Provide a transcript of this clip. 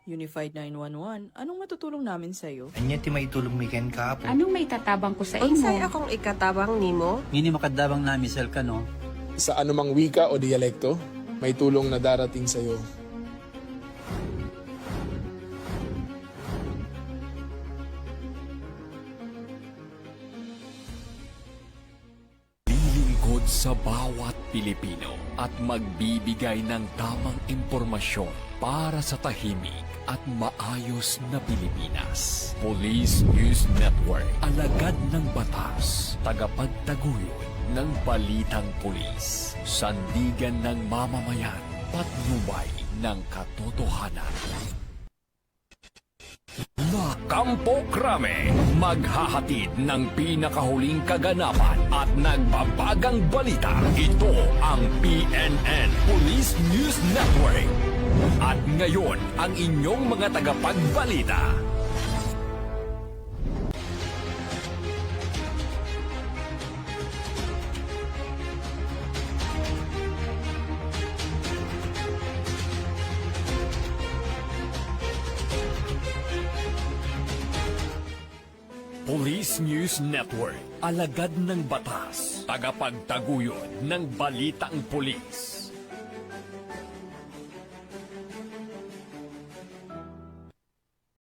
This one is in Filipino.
Unified 911, anong matutulong namin sa'yo? Anya ti maitulong mi ken kapo. Anong may tatabang ko sa Unsay imo? akong ikatabang nimo? Ngini makadabang na misel ka no. Sa anumang wika o dialekto, may tulong na darating sa iyo. Lilingkod sa bawat Pilipino at magbibigay ng tamang impormasyon para sa tahimik at maayos na Pilipinas. Police News Network, alagad ng batas, tagapagtaguyod ng balitang pulis, sandigan ng mamamayan, patnubay ng katotohanan. La Campo Crame, maghahatid ng pinakahuling kaganapan at nagbabagang balita. Ito ang PNN Police News Network. At ngayon, ang inyong mga tagapagbalita. Police News Network, alagad ng batas, tagapagtaguyod ng balitang pulis.